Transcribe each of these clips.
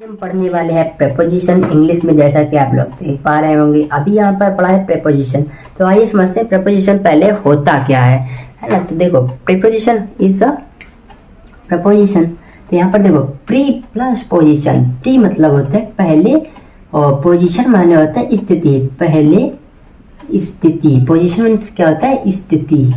हम पढ़ने वाले हैं प्रेपोजिशन इंग्लिश में, जैसा कि आप लोग देख पा रहे होंगे। अभी यहाँ पर पढ़ा है प्रेपोजिशन, तो आइए समझते हैं प्रेपोजिशन पहले होता क्या है ना। तो देखो प्रेपोजिशन इज अ प्रपोजिशन, तो यहाँ पर देखो प्री प्लस पोजिशन। प्री मतलब होता है पहले और पोजिशन माने होता है स्थिति, पहले स्थिति। पोजिशन मीन्स क्या होता है? स्थिति,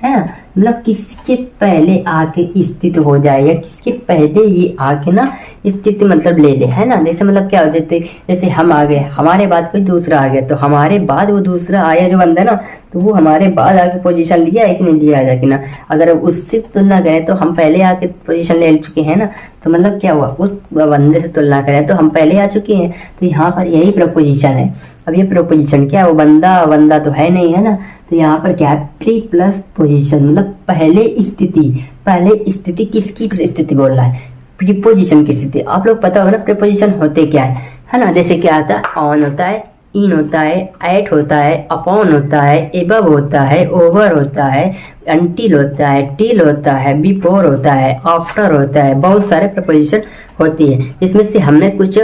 है ना। मतलब किसके पहले आके स्थित हो जाए या किसके पहले ये आके ना स्थिति मतलब ले ले, है ना। जैसे मतलब क्या हो जाते, जैसे हम आ गए, हमारे बाद कोई दूसरा आ गया, तो हमारे बाद वो दूसरा आया जो बंदा ना, तो वो हमारे बाद आके पोजीशन लिया है कि नहीं लिया है कि ना। अगर उससे तुलना करें तो हम पहले आके पोजीशन ले चुके हैं ना, तो मतलब क्या हुआ, उस बंदे से तुलना करें तो हम पहले आ चुके हैं। तो यहाँ पर यही प्रपोजिशन है। अब ये प्रपोजिशन क्या है, वो बंदा तो है नहीं, है ना। तो यहाँ पर क्या है, प्री प्लस पोजीशन मतलब पहले स्थिति। पहले स्थिति किसकी स्थिति बोल रहा है? प्रीपोजिशन की स्थिति। आप लोग पता होगा ना प्रीपोजिशन होते क्या है ना। जैसे क्या होता है, ऑन होता है, इन होता है, एट होता है, अपॉन होता है, एबव होता है, ओवर होता है, अनटिल होता है, टिल होता है, बिफोर होता है, आफ्टर होता है। बहुत सारे प्रपोजिशन होती है, जिसमें से हमने कुछ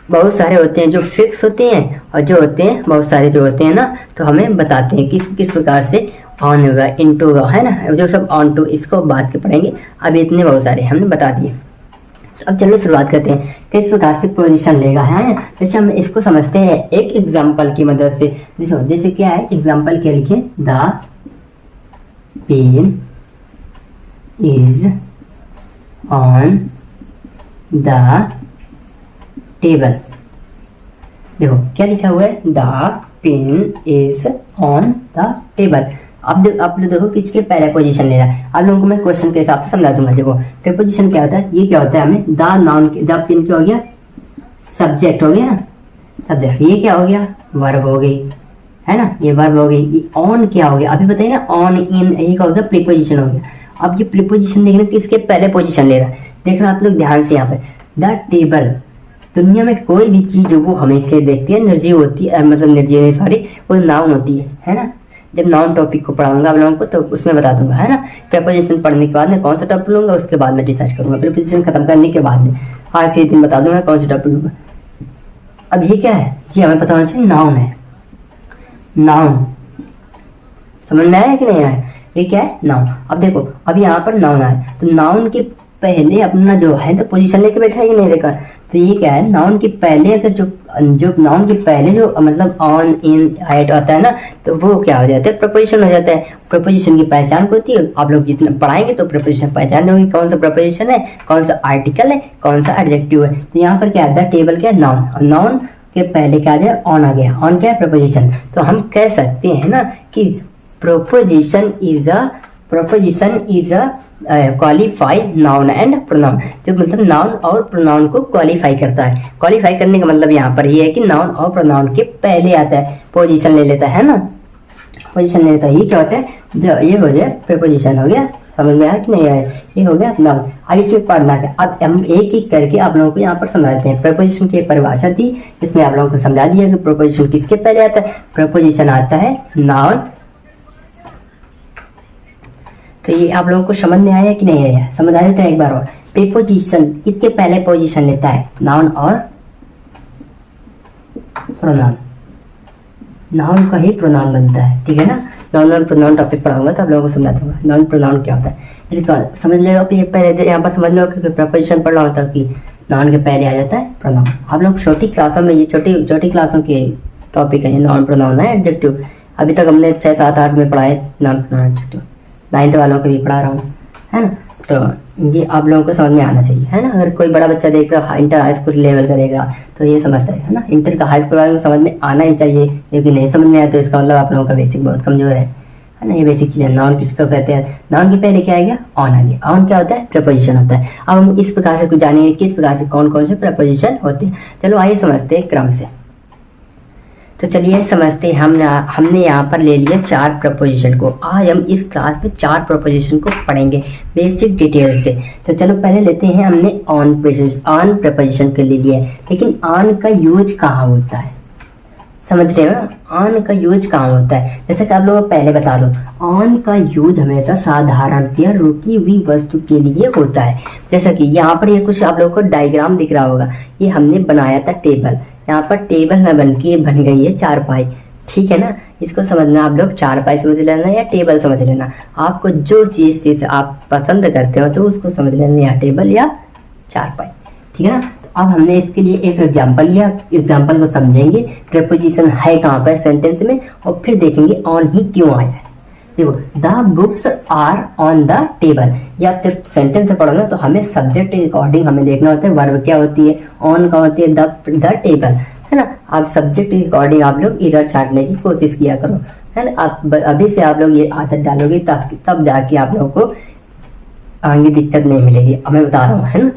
बहुत सारे होते हैं जो फिक्स होते हैं, और जो होते हैं बहुत सारे जो होते हैं ना, तो हमें बताते हैं किस किस प्रकार से ऑन होगा, इनटू होगा, है ना। जो सब ऑन टू, इसको बात के पढ़ेंगे। अब इतने बहुत सारे हमने बता दिए। तो अब चलो शुरुआत करते हैं किस प्रकार से पोजीशन लेगा, है। जैसे हम इसको समझते हैं एक एग्जाम्पल की मदद से। जैसे क्या है, एग्जाम्पल क्या लिखे, the pen is on the table. देखो क्या लिखा हुआ है, the pen is on the table. अब देखो किसके पहले पोजीशन ले रहा है। आप लोगों को मैं क्वेश्चन के हिसाब से समझा दूंगा। देखो प्रीपोजिशन क्या होता है, ये क्या होता है, हमें द नाउन, द पेन क्या हो गया, सब्जेक्ट हो गया ना। अब देखो ये क्या हो गया, वर्ब हो गई, है ना, ये वर्ब हो गई। ऑन क्या हो गया, अभी बताइए ना, ऑन इन, ये क्या हो गया, प्रीपोजिशन हो गया। अब ये प्रीपोजिशन देखना किसके पहले पोजीशन ले रहा है। देख रहे हो आप लोग ध्यान से, यहाँ पे द टेबल। दुनिया में कोई भी चीज जो वो हमेशा देखती है निर्जीव होती है, मतलब निर्जीव नहीं, सॉरी, वो नाउन होती है ना। जब नाउन टॉपिक को पढ़ाऊंगा आप लोगों को तो उसमें बता दूंगा, है ना। प्रीपोजिशन पढ़ने के बाद में कौन सा टॉपिक लूंगा, उसके बाद में डिसाइड करूंगा। प्रीपोजिशन खत्म करने के बाद में आखिरी दिन बता दूंगा कौन सा टॉपिक लूंगा। अब ये क्या है, ये हमें पता होना चाहिए, नाउन है। नाउन समझ में आया कि नहीं आया, ये क्या है, नाउन। अब देखो अब यहाँ पर नाउन आया, तो नाउन के पहले अपना जो है तो पोजीशन लेके बैठा है कि नहीं, देखा। तो ये क्या है, नाउन के पहले अगर जो नाउन के पहले जो मतलब ऑन इन एट आता है ना, तो वो क्या हो जाता है, प्रपोजिशन हो जाता है। प्रपोजिशन की पहचान होती है, आप लोग जितना पढ़ाएंगे तो प्रपोजिशन पहचान दोगे, कौन सा प्रपोजिशन है, कौन सा आर्टिकल है, कौन सा एडजेक्टिव है। तो यहाँ पर क्या आता है, टेबल क्या है, नाउन, और नाउन के पहले क्या आ जाए, ऑन आ गया। ऑन क्या है, प्रपोजिशन। तो हम कह सकते हैं ना कि preposition is a qualified noun and pronoun. जो मतलब नाउन और प्रोनाउन को क्वालिफाई करता है। क्वालिफाई करने का मतलब यहाँ पर ये है कि नाउन और प्रोनाउन के पहले आता है, पोजीशन ले लेता है ना, पोजीशन ले लेता है। ये क्या होता है, ये हो गया प्रीपोजिशन, हो गया, समझ में आया कि नहीं आया, ये हो गया नाउन। अब इसमें पढ़ना है, अब हम एक एक करके आप लोगों को यहाँ पर समझाते हैं। प्रीपोजिशन की परिभाषा थी जिसमें आप लोगों को समझा दिया कि प्रीपोजिशन किसके पहले आता है। प्रीपोजिशन आता है नाउन। तो ये आप लोगों को समझ में आया कि नहीं आया, समझ आ जाता है एक बार और। प्रीपोजिशन किसके पहले पोजीशन लेता है, नाउन और प्रोनाउन। नाउन का ही प्रोनाउन बनता है, ठीक है ना। नाउन और प्रोनाउन टॉपिक पढ़ाऊंगा तो आप लोगों को समझा दूंगा नाउन प्रोनाउन क्या होता है। तो समझ लेगा, पहले यहाँ पर समझ लो कि प्रीपोजिशन पढ़ रहा होता है कि नाउन के पहले आ जाता है प्रोनाउन। आप लोग छोटी क्लासों में, ये छोटी क्लासों के टॉपिक है, नाउन प्रोनाउन है, एडजेक्टिव। अभी तक हमने 6, 7, 8 में पढ़ा है नाउन प्रोनाउन एडजेक्टिव। 9th वालों को भी पढ़ा रहा हूँ, है ना। तो ये आप लोगों को समझ में आना चाहिए, है ना। अगर कोई बड़ा बच्चा देख रहा, इंटर हाई स्कूल लेवल का देख रहा, तो ये समझता है ना। इंटर का हाई स्कूल वालों को समझ में आना ही चाहिए, क्योंकि नहीं समझ में आया तो इसका मतलब आप लोगों का बेसिक बहुत कमजोर है ना। ये बेसिक चीज़ है। नाउन किसको कहते हैं, नाउन के पहले क्या आएगा, ऑन आ गया। ऑन क्या होता है, प्रपोजिशन होता है। अब हम इस प्रकार से कुछ जानेंगे किस प्रकार से कौन कौन से प्रपोजिशन होते हैं। चलो आइए समझते हैं क्रम से। तो चलिए समझते हैं। हमने यहाँ पर ले लिया 4 प्रपोजिशन को। आज हम इस क्लास में 4 प्रपोजिशन को पढ़ेंगे बेसिक डिटेल से। तो चलो पहले लेते हैं, हमने ऑन प्रपोजिशन के ले लिया है। लेकिन ऑन का यूज कहाँ होता है, समझ रहे हो ना। ऑन का यूज कहाँ होता है, जैसे कि आप लोगों को पहले बता दो, ऑन का यूज हमेशा साधारण या रुकी हुई वस्तु के लिए होता है। जैसा कि यहाँ पर ये कुछ आप लोगों को डायग्राम दिख रहा होगा, ये हमने बनाया था टेबल, यहाँ पर टेबल न बन के बन गई है चारपाई, ठीक है ना। इसको समझना आप लोग चारपाई समझ लेना या टेबल समझ लेना, आपको जो चीज आप पसंद करते हो तो उसको समझ लेना, या टेबल या चारपाई, ठीक है ना। अब हमने इसके लिए एक एग्जांपल लिया, एग्जांपल को समझेंगे प्रीपोजिशन है कहाँ पर सेंटेंस में, और फिर देखेंगे ऑन ही क्यों आया है। देखो, the books are on the table, या फिर सेंटेंस से पढ़ो ना तो हमें सब्जेक्ट के अकॉर्डिंग हमें देखना होता है, वर्ब क्या होती है, ऑन का होती है द टेबल, है ना। आप सब्जेक्ट के अकॉर्डिंग आप लोग इरर छाटने की कोशिश किया करो, है ना। आप अभी से आप लोग ये आदत डालोगे तब जाके आप लोगों को आगे दिक्कत नहीं मिलेगी, अब मैं बता रहा हूँ, है ना।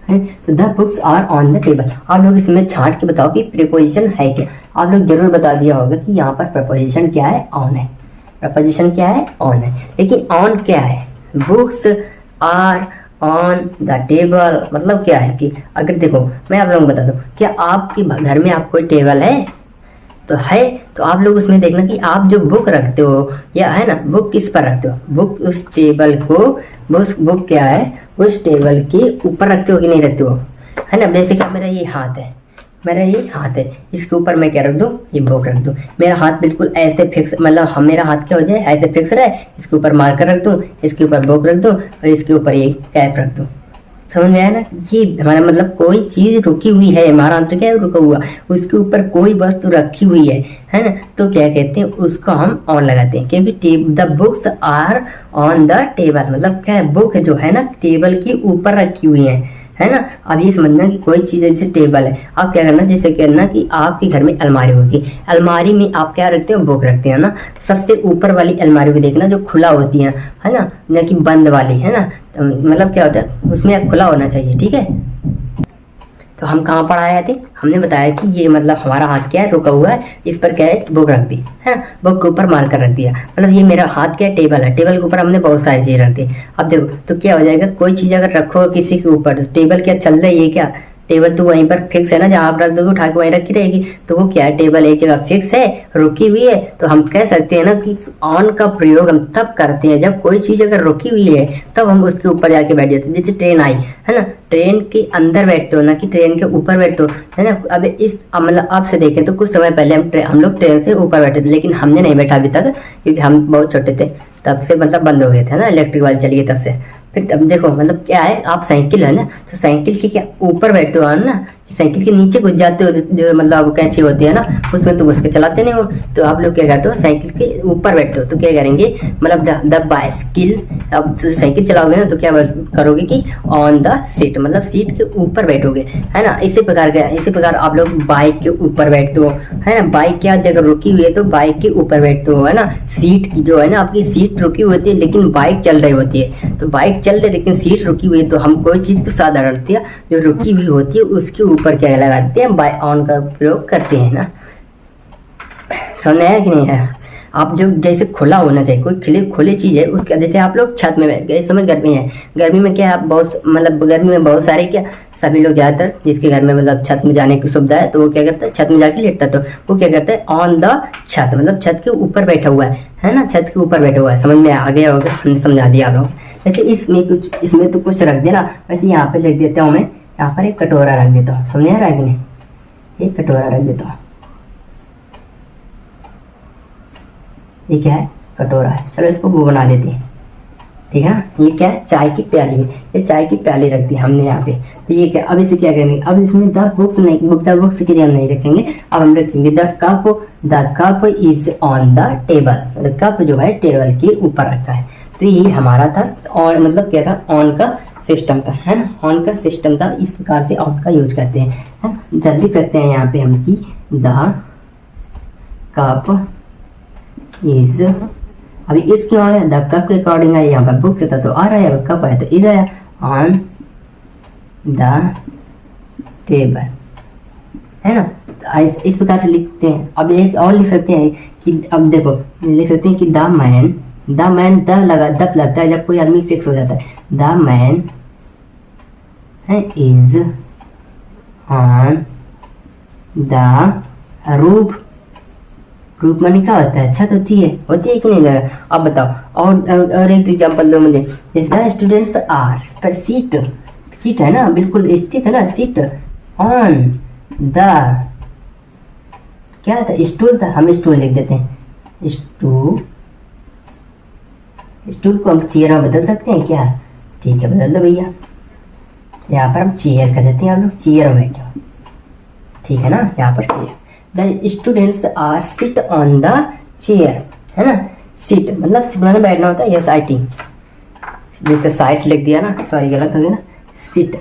तो the books are on the table, आप लोग इसमें छाट के बताओ कि प्रीपोजिशन है क्या। आप लोग जरूर बता दिया होगा कि यहाँ पर प्रीपोजिशन क्या है, ऑन है। प्रीपोजिशन क्या है, ऑन है। लेकिन ऑन क्या है, books are on the table मतलब क्या है कि अगर देखो मैं आप लोगों को बता दूं, क्या आपके घर में आप कोई टेबल है, तो है, तो आप लोग उसमें देखना कि आप जो बुक रखते हो या है ना, बुक किस पर रखते हो, बुक उस टेबल को, बुक क्या है उस टेबल के ऊपर रखते हो कि नहीं रखते हो, है ना। जैसे कि मेरा ये हाथ है, मेरा ये हाथ है, इसके ऊपर मैं क्या रख दूं, ये बुक रख दूं। मेरा हाथ बिल्कुल ऐसे फिक्स, मतलब मेरा हाथ क्या हो जाए ऐसे फिक्स रहे, इसके ऊपर मार्कर रख दूं, इसके ऊपर बुक रख दूं और इसके ऊपर ये कैप रख दूं। समझ में आया ना, ये हमारा मतलब कोई चीज रुकी हुई है, हमारा अंतर क्या है, रुका हुआ, उसके ऊपर कोई वस्तु रखी हुई है ना, तो क्या कहते हैं उसको हम ऑन लगाते हैं, क्योंकि the books are on the table मतलब क्या है, बुक जो है ना टेबल के ऊपर रखी हुई है ना। अब ये समझना कि कोई चीज जैसे टेबल है, आप क्या करना, जैसे करना कि आपके घर में अलमारी होगी, अलमारी में आप क्या रखते हो, बुक रखते हैं ना। सबसे ऊपर वाली अलमारी को देखना जो खुला होती है ना, न कि बंद वाली, है ना। तो मतलब क्या होता है उसमें खुला होना चाहिए, ठीक है। तो हम कहाँ पर आए थे, हमने बताया कि ये मतलब हमारा हाथ क्या है, रुका हुआ है, इस पर क्या है, बुक रख दी, है ना, बुक के ऊपर मार्कर रख दिया, मतलब ये मेरा हाथ क्या है, टेबल है, टेबल के ऊपर हमने बहुत सारी चीज रख दी। अब देखो तो क्या हो जाएगा, कोई चीज अगर रखो किसी के ऊपर, टेबल क्या चल रही है क्या, टेबल तो वहीं पर फिक्स है ना, जहाँ आप रख दोगे उठा के वहीं रखी रहेगी, तो वो क्या है, टेबल एक जगह फिक्स है, रुकी हुई है। तो हम कह सकते हैं ना कि ऑन का प्रयोग हम तब करते हैं जब कोई चीज अगर रुकी हुई है, तब हम उसके ऊपर जाके बैठ जाते हैं। जैसे ट्रेन आई, है ना, ट्रेन के अंदर बैठते हो ना कि ट्रेन के ऊपर बैठते हो, है ना। अब इस मतलब अब से देखें तो कुछ समय पहले हम लोग ट्रेन से ऊपर बैठे थे, लेकिन हमने नहीं बैठा अभी तक, क्योंकि हम बहुत छोटे थे, तब से मतलब बंद हो गए थे ना, इलेक्ट्रिक वाली चली गई तब से। फिर अब देखो मतलब क्या है, आप साइकिल है ना, तो साइकिल के क्या ऊपर बैठते हो ना, साइकिल के नीचे घुस जाते हो, जो मतलब कैंची होती है ना, उसमें तो घुस के चलाते नहीं हो, तो आप लोग क्या करते हो, साइकिल के ऊपर बैठते हो। तो क्या करेंगे, मतलब द बाइसिकल, अब साइकिल चलाओगे ना तो क्या करोगे कि ऑन द सीट, मतलब सीट के ऊपर बैठोगे, है ना। इसी प्रकार आप लोग बाइक के ऊपर बैठते हो, है ना। बाइक क्या जगह रुकी हुई है तो बाइक के ऊपर बैठते हो, है ना। सीट की जो है ना, आपकी सीट रुकी हुई होती है लेकिन बाइक चल रही होती है, तो बाइक चल रही लेकिन सीट रुकी हुई है, तो हम कोई चीज को साधारणतया जो रुकी हुई होती है उसके ऊपर क्या लगाते हैं, बाय ऑन का प्रयोग करते हैं ना। समझ में आया कि नहीं है। आप जो जैसे खुला होना चाहिए, कोई खुली चीज है उसका, जैसे आप लोग छत में बैठ गए, इस समय गर्मी है, गर्मी में क्या आप बहुत मतलब गर्मी में बहुत सारे क्या सभी लोग ज्यादातर जिसके घर में मतलब छत में जाने की सुविधा है, तो वो क्या करता है, छत में जाके लेटता है, तो वो क्या करता है, ऑन द छत मतलब छत के ऊपर बैठा हुआ है ना, छत के ऊपर बैठा हुआ है। समझ में आ गया होगा, हमने समझा दिया आप लोग। वैसे इसमें तो कुछ रख देना, वैसे यहाँ पे लिख देता हूँ मैं, यहाँ पर एक कटोरा रख देता हूँ, समझ आ रहा है कि नहीं, एक कटोरा रख देता हूँ, ये क्या है, कटोरा है। चलो इसको वो बना देते हैं, ठीक है ना। ये क्या है, चाय की प्याली है, ये चाय की प्याली रख दी हमने यहाँ पे। तो ये क्या, अब इसे क्या करेंगे, अब इसमें द बुक्स नहीं, द बुक्स के लिए हम नहीं रखेंगे, अब हम रखेंगे the cup is on the table, cup जो है टेबल के ऊपर रखा है। तो ये हमारा था, और मतलब क्या था, ऑन का सिस्टम था, है ना, ऑन का सिस्टम था। इस प्रकार से ऑन का यूज करते हैं, है। जल्दी करते हैं यहाँ पे हम कि द कप इज, अभी इस क्यों आया, द कप के अकॉर्डिंग आया, यहाँ पर बुक से था तो आ रहा है, कप आया तो इज आया, ऑन द टेबल, है ना। इस प्रकार से लिखते हैं। अब एक और लिख सकते हैं कि, अब देखो लिख सकते हैं कि द मैन द लगता है जब कोई आदमी फिक्स हो जाता है, the man is on the roof, रूप माने क्या होता है, छत होती है कि नहीं लगा। अब बताओ और एक एग्जाम्पल दो मुझे। जैसे स्टूडेंट्स आर, पर सीट, सीट है ना, बिल्कुल स्थित है ना, सीट ऑन द, क्या था, स्टूल था, हम स्टूल लिख देते हैं, स्टूल को हम चेयर में बदल सकते हैं क्या? ठीक है, बदल दो भैया, यहाँ पर हम चेयर कर देते हैं, आप लोग चेयर में बैठे हो, ठीक है ना, यहाँ पर chair. The students are sit on the chair, है ना, सिट मतलब सिट मतलब बैठना होता है, SIT, जैसे साइट लिख दिया ना, सॉरी गलत हो गया ना, sit,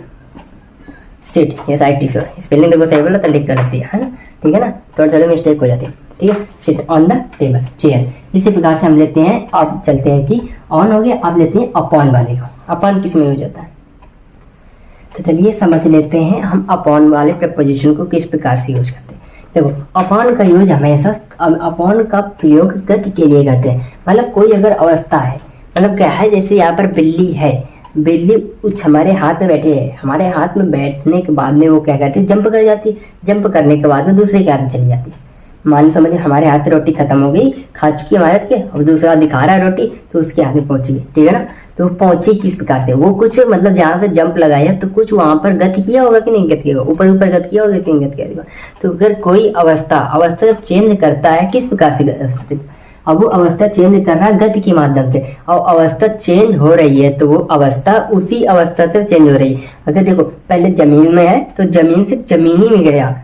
sit SIT, sorry spelling देखो सही बोला तो लिख कर रख दिया, है ना, ठीक है ना, थोड़ा थोड़ा मिस्टेक हो जाती है, ठीक है। Seat on the table, chair, इसी प्रकार से हम लेते हैं। अब चलते हैं कि ऑन हो गया, अब लेते हैं अपॉन वाले को। अपॉन किस में यूज होता है, तो चलिए समझ लेते हैं हम अपॉन वाले प्रपोजिशन को किस प्रकार से यूज करते हैं। देखो, अपॉन का यूज हमेशा, अपॉन का प्रयोग गति के लिए करते हैं। मतलब कोई अगर अवस्था है, मतलब क्या है, जैसे यहाँ पर बिल्ली है, बिल्ली कुछ हमारे हाथ में बैठे है, हमारे हाथ में बैठने के बाद में वो क्या करती है, जंप कर जाती है, जंप करने के बाद में दूसरे के हाथ में चली जाती है। मान समझिए हमारे हाथ से रोटी खत्म हो गई, खा चुकी है हमारे हाथ के, अब दूसरा दिखा रहा है रोटी, तो उसके हाथ में पहुंच गई, ठीक है ना। तो पहुंची किस प्रकार से, वो कुछ मतलब जहाँ पे जंप लगाया तो कुछ वहां पर गति किया होगा कि नहीं गति किया होगा, ऊपर ऊपर गति किया होगा कि नहीं गति किया होगा। तो अगर कोई अवस्था जब चेंज करता है, किस प्रकार से, अब वो अवस्था चेंज कर रहा है गति के माध्यम से, और अवस्था चेंज हो रही है तो वो अवस्था उसी अवस्था से चेंज हो रही है। अगर देखो पहले जमीन में है तो जमीन से जमीनी में गया,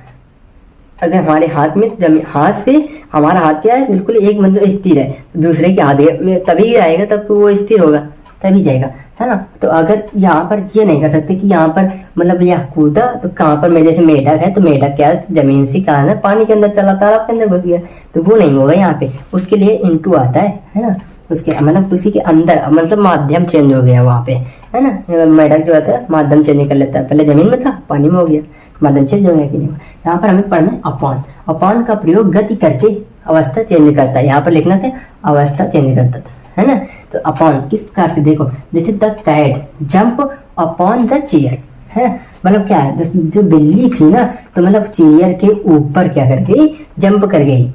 अगर हमारे हाथ में हाथ से हमारा हाथ क्या है, बिल्कुल एक मतलब स्थिर है, दूसरे के हाथ में तभी आएगा, तब तो वो स्थिर होगा, तभी जाएगा, है ना। तो अगर यहाँ पर ये नहीं कर सकते कि यहाँ पर मतलब यह कूदा तो कहाँ पर, मेरे जैसे मेढक है तो मेढक क्या जमीन से कहाँ है, पानी के अंदर चला, तालाब के अंदर घुस गया, तो वो नहीं होगा यहाँ पे, उसके लिए इंटू आता है ना, उसके मतलब उसी के अंदर मतलब माध्यम चेंज हो गया वहाँ पे, है ना। मेढक जो होता है माध्यम चेंज कर लेता है, पहले जमीन में था पानी में हो गया, माध्यम चेंज हो गया कि नहीं। यहाँ पर हमें पढ़ना है अपॉन, अपॉन का प्रयोग गति करके अवस्था चेंज करता है, यहाँ पर लिखना था अवस्था चेंज करता था, है ना। तो अपॉन किस प्रकार से, देखो जैसे the cat jump upon the chair, है मतलब क्या है, जो बिल्ली थी ना, तो मतलब चेयर के ऊपर क्या कर गई, जंप कर गई,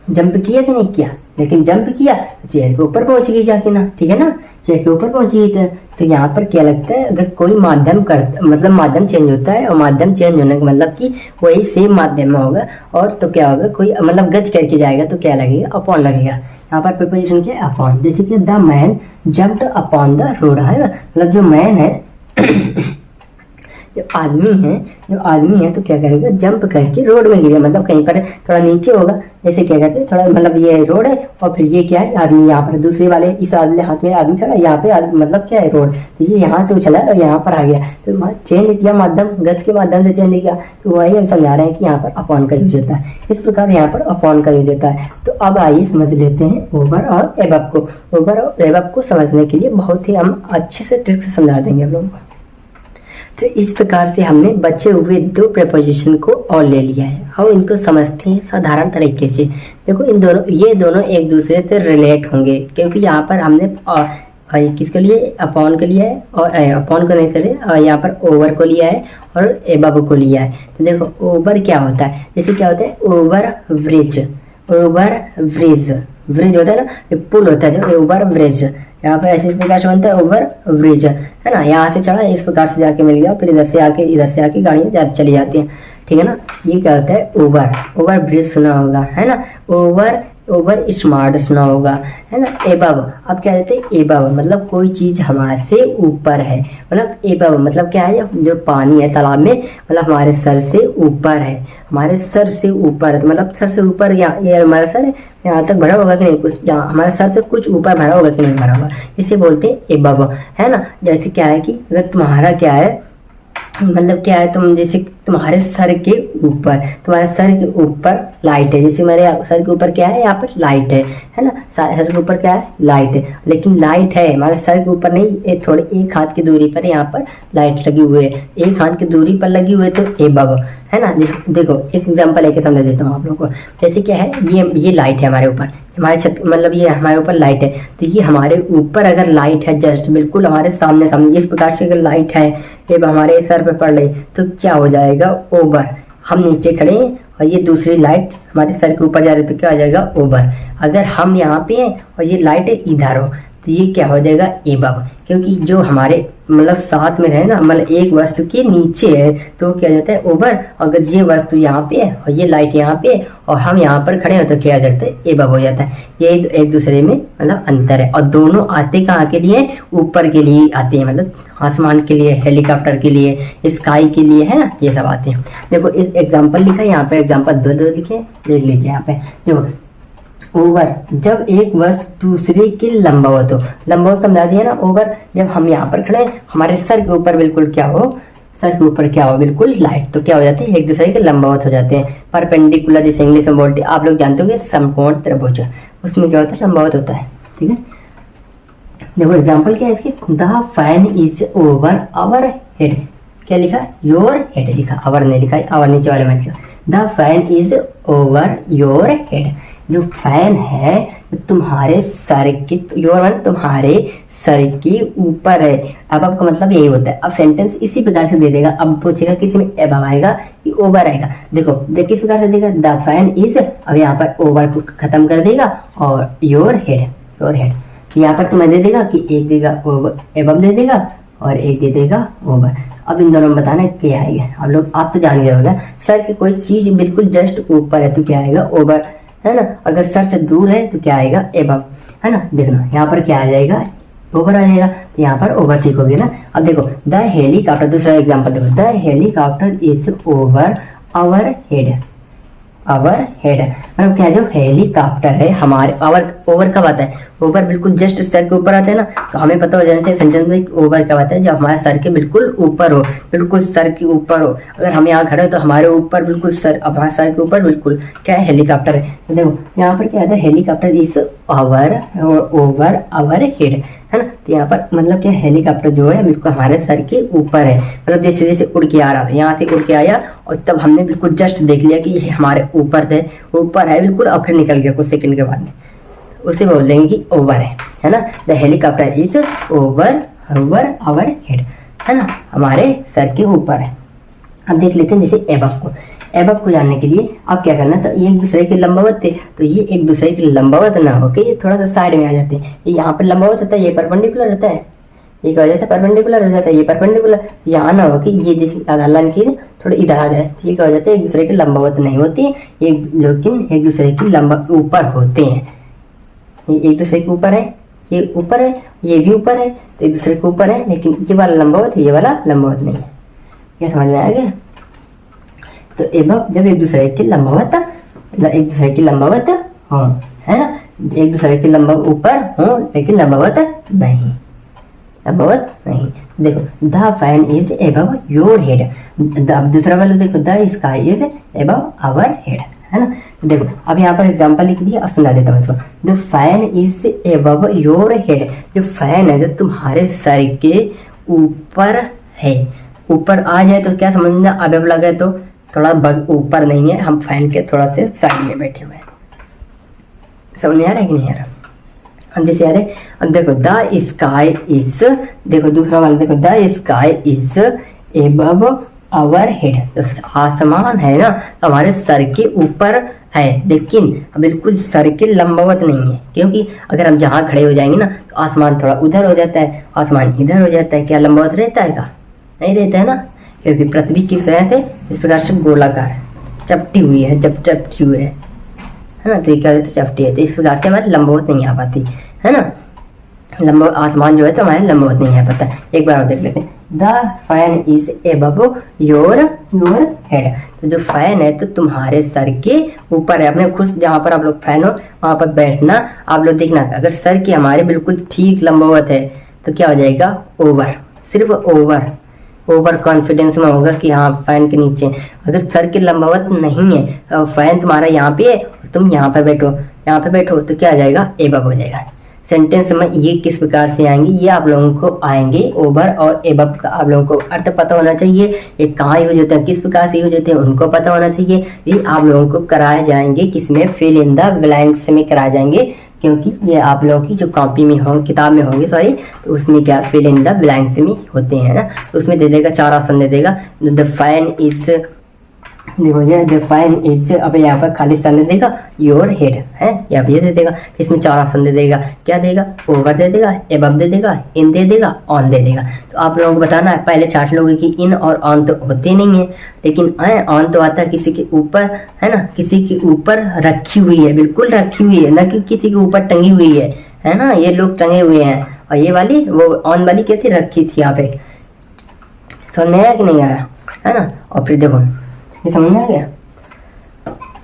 जंप किया कि नहीं किया, लेकिन जंप किया तो चेयर के ऊपर पहुंच गई जाके ना, ठीक है ना, चेयर के ऊपर पहुंच गई। तो यहाँ पर क्या लगता है, अगर कोई माध्यम मतलब माध्यम चेंज होता है, और माध्यम चेंज होने का मतलब कि वही सेम माध्यम में होगा, और तो क्या होगा, कोई मतलब गति करके जाएगा तो क्या लगेगा, अपॉन लगेगा। यहाँ पर प्रीपोजिशन क्या है, अपॉन। जैसे कि the man jumped upon the road, है ना, मतलब जो मैन है जो आदमी है तो क्या करेगा, जंप करके रोड में गिरेगा, मतलब कहीं पर थोड़ा नीचे होगा, जैसे क्या कहते हैं थोड़ा, मतलब ये रोड है और फिर ये क्या है आदमी, यहाँ पर दूसरे वाले इस आदमी हाथ में आदमी खड़ा है, यहाँ पे मतलब क्या है रोड, तो ये यहाँ से उछला और यहाँ पर आ गया, तो चेंज किया माध्यम, गति के माध्यम से चेंज किया, तो वही हम समझा रहे हैं कि यहाँ पर अपॉन का यूज होता है। इस प्रकार यहाँ पर अपॉन का यूज होता है। तो अब आइए समझ लेते हैं ओवर और एबव को। ओवर और एबव को समझने के लिए बहुत ही हम अच्छे से ट्रिक से समझा देंगे हम लोगों को। तो इस प्रकार से हमने बचे हुए दो प्रपोजिशन को और ले लिया है, और इनको समझते हैं साधारण तरीके से। देखो ये दोनों एक दूसरे से रिलेट होंगे, क्योंकि यहाँ पर हमने किसके लिए, अपॉन को लिया है, और अपॉन को नहीं चले, और यहाँ पर ओवर को लिया है और एबव को लिया है। तो देखो ओवर क्या होता है, जैसे क्या होता है, over bridge, over bridge, bridge होता है ना, पुल होता है जो, ओवर ब्रिज, यहाँ पे ऐसे इस प्रकार से बनता है ओवर ब्रिज, है ना। यहाँ से चढ़ा इस प्रकार से जाके मिल गया, फिर इधर से आके गाड़ियाँ चली जाती हैं, ठीक है ना। ये क्या होता है, ओवर ब्रिज सुना होगा, है ना। ओवर स्मार्ट सुना होगा, है ना। एबव, अब क्या कहते हैं, एबव मतलब कोई चीज हमारे से ऊपर है, मतलब एबव मतलब क्या है, जो पानी है तालाब में, मतलब हमारे सर से ऊपर है, हमारे सर से ऊपर है, तो मतलब सर से ऊपर, ये हमारा सर है, यहाँ तक भरा होगा कि नहीं, कुछ यहाँ हमारे सर से कुछ ऊपर भरा होगा कि नहीं भरा होगा, इसे बोलते हैं एबव, है ना। जैसे क्या है कि अगर तुम्हारा क्या है, मतलब क्या है, तुम जैसे तुम्हारे सर के ऊपर, तुम्हारे सर के ऊपर लाइट है, जैसे मेरे सर के ऊपर क्या है, यहाँ पर लाइट है ना, सर के ऊपर क्या है, लाइट है, लेकिन लाइट है हमारे सर के ऊपर नहीं, थोड़े एक हाथ की दूरी पर यहाँ पर लाइट लगी हुई है, एक हाथ की दूरी पर लगी हुई है, तो एबव, है ना। देखो एक एग्जांपल लेके समझ देता हूँ आप लोगों को। जैसे क्या है, ये लाइट है हमारे ऊपर, हमारे छत, मतलब ये हमारे ऊपर लाइट है, तो ये हमारे ऊपर अगर लाइट है जस्ट बिल्कुल हमारे सामने इस प्रकार से अगर लाइट है, ये हमारे सर पे पड़ रही, तो क्या हो जाएगा, ओवर, हम नीचे खड़े हैं और ये दूसरी लाइट हमारे सर के ऊपर जा रही है तो क्या हो जाएगा ओवर। अगर हम यहाँ पे हैं और ये लाइट इधर हो तो ये क्या हो जाएगा एबव, क्योंकि जो हमारे मतलब साथ में है ना, मतलब एक वस्तु के नीचे है तो क्या जाता है ओवर। अगर ये वस्तु यहाँ पे है और ये लाइट यहाँ पे है और हम यहाँ पर खड़े हो तो क्या हो जाता है एबव हो जाता है। ये एक दूसरे में मतलब अंतर है। और दोनों आते कहाँ के लिए, ऊपर के लिए आते हैं, मतलब आसमान के लिए, हेलीकॉप्टर के लिए, स्काई के लिए, है ना, ये सब आते हैं। देखो इस एग्जाम्पल लिखा है यहाँ पे, एग्जाम्पल दो लिखे, देख लीजिए यहाँ पे। देखो ओवर, जब एक वस्तु दूसरे के लंबवत हो, लंबवत समझा दिया ना। ओवर जब हम यहाँ पर खड़े हैं, हमारे सर के ऊपर बिल्कुल क्या हो, सर के ऊपर क्या हो बिल्कुल लाइट, तो क्या हो जाते हैं एक दूसरे के लंबवत हो जाते हैं। परपेंडिकुलर जिसे इंग्लिश में बोलते हैं, आप लोग जानते होंगे समकोण त्रिभुज, उसमें क्या होता है लंबवत होता है। ठीक है, देखो एग्जाम्पल क्या है इसकी, the fan is over our head. क्या लिखा, योर हेड लिखा, आवर नहीं लिखा, आवर नीचे वाले में लिखा। The fan is over your head, जो फैन है तुम्हारे सर के, योर वन तुम्हारे सर के ऊपर है। अब आपका मतलब यही होता है। अब सेंटेंस इसी प्रकार से दे देगा। अब पूछेगा किसी में एबव आएगा कि ओवर आएगा। देखो किस प्रकार से देगा, द फैन इज, अब यहाँ पर ओवर को खत्म कर देगा और योर हेड, योर हेड यहाँ पर तुम्हें दे देगा कि एक देगा ओवर, एबव दे देगा और एक दे देगा ओवर। अब इन दोनों में बताना क्या आएगा। आप तो जान गए होगा, सर की कोई चीज बिल्कुल जस्ट ऊपर है तो क्या आएगा ओवर, है ना। अगर सर से दूर है तो क्या आएगा एबव, है ना। देखना यहाँ पर क्या आ जाएगा, ओवर आ जाएगा, तो यहाँ पर ओवर ठीक होगी ना। अब देखो द हेलीकॉप्टर, दूसरा एग्जांपल देखो, the helicopter is over our head, our head मतलब क्या, जो हेलीकॉप्टर है हमारे, आवर ओवर कब आता है, ओवर बिल्कुल जस्ट सर के ऊपर आता है ना। तो हमें पता हो जाना चाहिए सेंटेंस में ओवर कब आता है, जब हमारे सर के बिल्कुल ऊपर हो, बिल्कुल सर के ऊपर हो। अगर हम यहाँ खड़े हो तो हमारे ऊपर बिल्कुल सर, अब हमारे सर के ऊपर बिल्कुल क्या है हेलीकॉप्टर है। तो देखो यहाँ पर क्या आता है, helicopter is our over our head, है ना। तो यहाँ पर मतलब क्या, हेलीकॉप्टर जो है बिल्कुल हमारे सर के ऊपर है। मतलब जैसे जैसे उड़ के आ रहा था, यहाँ से उड़ के आया और तब हमने बिल्कुल जस्ट देख लिया कि ये हमारे ऊपर थे, ऊपर है बिल्कुल, और फिर निकल गया कुछ सेकंड के बाद में, उसे बोल देंगे कि ओवर है ना। The helicopter is over over our head, है ना, हमारे सर के ऊपर है। अब देख लेते हैं जैसे एबव को। एबव को जानने के लिए अब क्या करना, तो ये एक दूसरे के लंबवत थे तो ये एक दूसरे के लंबवत ना होके ये थोड़ा सा साइड में आ जाते हैं। ये यहाँ पर लंबवत होता है, ये परपेंडिकुलर होता है, ये क्या हो जाता है परपेंडिकुलर हो जाता है, ये परपेंडिकुलर, यहाँ ना हो कि ये आधा लाइन की थोड़ा इधर आ जाए, तो ये क्या हो जाता है एक दूसरे के लंबवत नहीं होती है, ये लेकिन एक दूसरे के लंबा ऊपर होते हैं। ये एक दूसरे के ऊपर है, ये ऊपर है, ये भी ऊपर है, तो एक दूसरे के ऊपर है, लेकिन ये वाला लंबवत है, ये वाला लंबवत नहीं है। क्या समझ में आ गया। तो एबव जब एक दूसरे के लंबवत, एक दूसरे की लंबवत हो, है ना, एक दूसरे के लंबा ऊपर हो लेकिन लंबवत नहीं, लंबवत नहीं। देखो the fan is above your head, दूसरा वाला देखो the sky is above our head, है ना। देखो अब यहाँ पर एग्जांपल लिख दिया, अब सुना देता हूँ इसको। The fan is above your head, जो फैन है जो तुम्हारे सर के ऊपर है, ऊपर आ जाए तो क्या समझना, अबव लगे तो थोड़ा बग ऊपर नहीं है, हम फैन के थोड़ा से साइड में बैठे हुए हैं। समझ में आ रहा है कि नहीं आ रहा, अब जैसे आ रहे। अब देखो द स्काई इज, देखो दूसरा वाला देखो the sky is above our head, तो आसमान है ना तो हमारे सर के ऊपर है, लेकिन बिल्कुल सर के लंबवत नहीं है, क्योंकि अगर हम जहाँ खड़े हो जाएंगे ना तो आसमान थोड़ा उधर हो जाता है, आसमान इधर हो जाता है। क्या लंबवत रहता है का, नहीं रहता है ना, क्योंकि पृथ्वी किस तरह से इस प्रकार से गोलाकार चपटी हुई है, जब चपटी हुई है ना, तो ये क्या होता है चपटी है, तो इस प्रकार से हमारे लंबवत नहीं आ पाती, है ना। लंबा आसमान जो है तो हमारे लंबवत नहीं है पता। एक बार और देख लेते हैं, the fan is above your head, तो जो फैन है तो तुम्हारे सर के ऊपर है। अपने खुद जहाँ पर आप लोग फैन हो वहां पर बैठना, आप लोग देखना अगर सर की हमारे बिल्कुल ठीक लंबवत है तो क्या हो जाएगा ओवर, सिर्फ ओवर, ओवर कॉन्फिडेंस में होगा कि हाँ फैन के नीचे। अगर सर के लंबवत नहीं है, फैन तुम्हारा यहाँ पे है, तुम यहाँ पे बैठो, यहाँ पे बैठो तो क्या आ जाएगा एबव हो जाएगा। सेंटेंस में ये किस प्रकार से आएंगे, ये आप लोगों को आएंगे। ओवर और एबव का आप लोगों को अर्थ पता होना चाहिए, ये कहाँ यूज होते हैं, किस प्रकार से यूज होते हैं उनको पता होना चाहिए। ये आप लोगों को कराए जाएंगे, किसमें, फिल इन द ब्लैंक्स में कराए जाएंगे, क्योंकि ये आप लोगों की जो कॉपी में होंगे, किताब में होंगे सॉरी, तो उसमें क्या फिल इन द ब्लैंक्स में होते हैं ना। तो उसमें दे देगा 4 ऑप्शन दे देगा, द फैन इज देखो ये डिफाइन इससे, अब यहाँ पर खाली स्थान दे देगा योर हेड है, या ये दे देगा। इसमें 4 ऑप्शन दे देगा, क्या देगा, ओवर दे देगा, एबव दे देगा, इन दे देगा, ऑन दे देगा। तो आप लोगों को बताना है, पहले चार्ट लोगे कि इन और ऑन तो होते नहीं है, लेकिन ऑन तो आता है किसी के ऊपर, है ना, किसी के ऊपर रखी हुई है, बिल्कुल रखी हुई है ना, कि किसी के ऊपर टंगी हुई है ना, ये लोग टंगे हुए हैं। और ये वाली वो ऑन वाली क्या थी, रखी थी यहाँ पे। समझ में आया कि नहीं आया, है ना। और फिर देखो ये समझ में आ गया,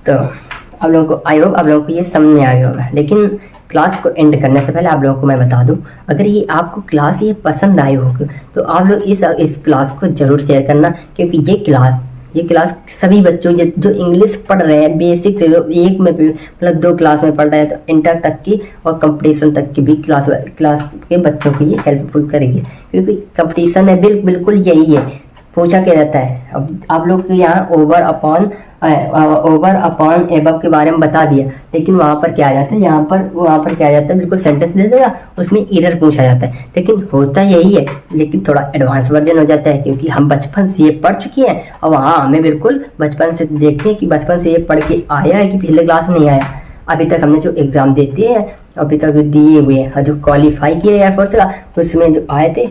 तो आप लोगों को, आई होप आप लोगों को ये समझ में आ गया होगा। लेकिन क्लास को एंड करने से पहले आप लोगों को मैं बता दूं, अगर ये आपको क्लास ये पसंद आई होगी तो आप लोग इस क्लास को जरूर शेयर करना, क्योंकि ये क्लास सभी बच्चों जो इंग्लिश पढ़ रहे हैं, बेसिक से एक में मतलब 2 क्लास में पढ़ रहे हैं, तो इंटर तक की और कंपटीशन तक की भी क्लास के बच्चों को ये हेल्पफुल करेगी। क्योंकि कंपटीशन में बिल्कुल यही है, पूछा क्या जाता है। अब आप लोग को यहाँ ओवर अपॉन एबव के बारे में बता दिया, लेकिन वहाँ पर क्या आ जाता है, वहाँ पर क्या आ जाता है, बिल्कुल सेंटेंस दे देगा, उसमें एरर पूछा जाता है। लेकिन होता यही है, लेकिन थोड़ा एडवांस वर्जन हो जाता है, क्योंकि हम बचपन से ये पढ़ चुके हैं और वहाँ हमें बिल्कुल बचपन से देखते हैं कि बचपन से ये पढ़ के आया है कि पिछले क्लास में नहीं आया। अभी तक हमने जो एग्जाम देते हैं, अभी तक दिए हुए हैं, जो क्वालिफाई किया एयरफोर्स का, उसमें जो आए थे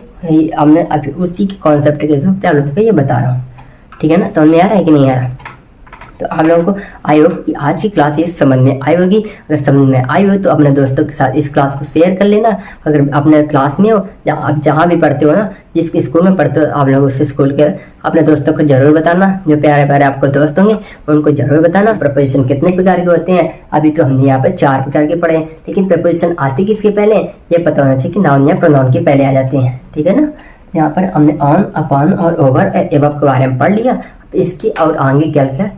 हमने अभी उसी के कॉन्सेप्ट के हिसाब से आप लोगों को ये बता रहा हूँ। ठीक है ना, समझ में आ रहा है कि नहीं आ रहा। तो आप लोगों को आई होप कि आज की क्लास ये समझ में आई होगी। अगर समझ में आई हो तो अपने दोस्तों के साथ इस क्लास को शेयर कर लेना। अगर अपने क्लास में हो या आप जहाँ भी पढ़ते हो ना, जिस स्कूल में पढ़ते हो, आप लोग उस स्कूल के अपने दोस्तों को जरूर बताना। जो प्यारे प्यारे आपको दोस्त होंगे उनको जरूर बताना। प्रपोजिशन कितने प्रकार के होते हैं, अभी तो हमने यहाँ पर 4 प्रकार के पढ़े हैं, लेकिन प्रपोजिशन आते किसके पहले ये पता होना चाहिए कि नाउन या प्रोनाउन के पहले आ जाते हैं। ठीक है ना, यहाँ पर हमने ऑन, अपॉन और ओवर, एबव के बारे में पढ़ लिया। इसके और आगे क्या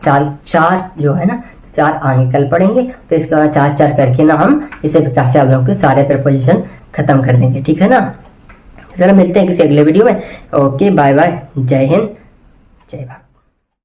4 जो है ना, 4 आगे कल पढ़ेंगे। तो इसके बाद 4 करके ना हम इसे प्रकार से आप लोगों के सारे प्रपोजिशन खत्म कर देंगे। ठीक है ना, चलो मिलते हैं किसी अगले वीडियो में। ओके, बाय बाय, जय हिंद, जय भारत।